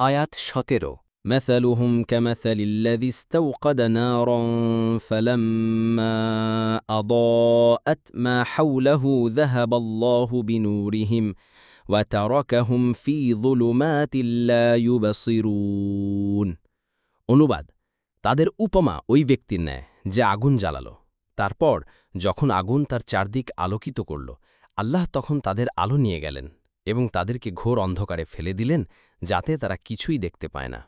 আয়াত 17 مثلهم كمثل الذي استوقد نارا فلما أضاءت ما حوله ذهب الله بنورهم وتركهم في ظلمات لا يبصرون অনুবাদ তাদের উপমা ওই ব্যক্তির ন্যায় যে আগুন জ্বালালো তারপর যখন আগুন তার চারদিক আলোকিত করল আল্লাহ তখন তাদের আলো নিয়ে গেলেন এবং তাদেরকে ঘোর অন্ধকারে ফেলে দিলেন যাতে তারা কিছুই দেখতে পায় না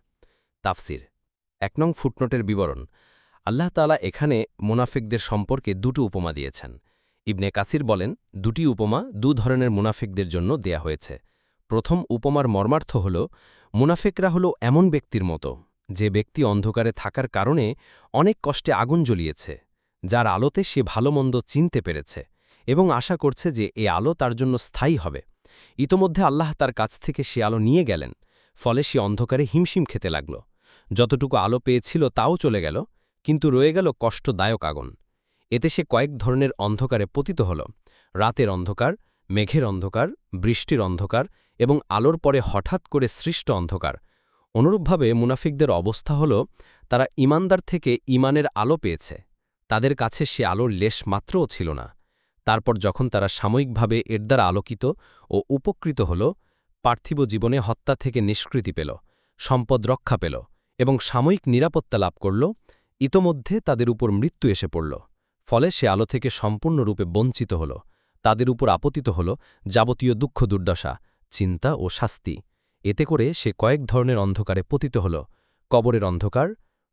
তাফসির 1 নং ফুটনোটের বিবরণ আল্লাহ তাআলা এখানে মুনাফিকদের সম্পর্কে দুটো উপমা দিয়েছেন ইবনে কাসির বলেন দুটি উপমা দু ধরনের মুনাফিকদের জন্য দেয়া হয়েছে প্রথম উপমার মর্মার্থ হল মুনাফিকরা হল এমন ব্যক্তির মতো যে ব্যক্তি অন্ধকারে থাকার কারণে অনেক কষ্টে আগুন জ্বলিয়েছে যার আলোতে সে ভালো-মন্দ চিনতে পেরেছে এবং আশা করছে যে এ আলো তার জন্য স্থায়ী হবে ইতোমধ্যে আল্লাহ তার কাছ থেকে সে আলো নিয়ে গেলেন ফলে সে অন্ধকারে হিমশিম খেতে লাগল যতটুকু আলো পেয়েছিল তাও চলে গেল কিন্তু রয়ে গেল কষ্টদায়ক আগুন এতে সে কয়েক ধরনের অন্ধকারে পতিত হল রাতের অন্ধকার মেঘের অন্ধকার বৃষ্টির অন্ধকার এবং আলোর পরে হঠাৎ করে সৃষ্ট অন্ধকার অনুরূপভাবে মুনাফিকদের অবস্থা হল তারা ঈমানদার থেকে ঈমানের আলো পেয়েছে তাদের কাছে সে আলোর লেশ মাত্রও ছিল না তারপর যখন তারা সাময়িকভাবে এর দ্বারা আলোকিত ও উপকৃত হল পার্থিব জীবনে হত্যা থেকে নিষ্কৃতি পেল সম্পদ রক্ষা পেল এবং সাময়িক নিরাপত্তা লাভ করল ইতোমধ্যে তাদের উপর মৃত্যু এসে পড়ল ফলে সে আলো থেকে সম্পূর্ণরূপে বঞ্চিত হল তাদের উপর আপতিত হল যাবতীয় দুঃখ দুর্দশা চিন্তা ও শাস্তি এতে করে সে কয়েক ধরনের অন্ধকারে পতিত হল কবরের অন্ধকার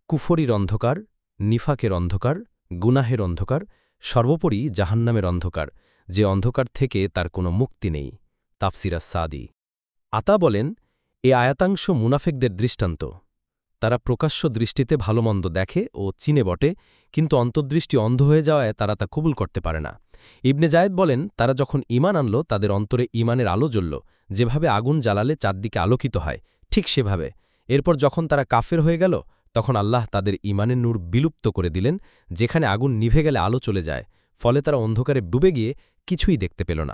কুফরির অন্ধকার নিফাকের অন্ধকার গুনাহের অন্ধকার সর্বোপরি জাহান্নামের অন্ধকার যে অন্ধকার থেকে তার কোনো মুক্তি নেই তাফসিরা সাদি আতা বলেন এ আয়াতাংশ মুনাফেকদের দৃষ্টান্ত তারা প্রকাশ্য দৃষ্টিতে ভালোমন্দ দেখে ও চিনে বটে কিন্তু অন্তর্দৃষ্টি অন্ধ হয়ে যাওয়ায় তারা তা কবুল করতে পারে না ইবনে জায়েদ বলেন তারা যখন ঈমান আনল তাদের অন্তরে ঈমানের আলো জ্বলল যেভাবে আগুন জ্বালালে চারদিকে আলোকিত হয় ঠিক সেভাবে এরপর যখন তারা কাফের হয়ে গেল তখন আল্লাহ তাদের ঈমানের নূর বিলুপ্ত করে দিলেন যেখানে আগুন নিভে গেলে আলো চলে যায় ফলে তারা অন্ধকারে ডুবে গিয়ে কিছুই দেখতে পেল না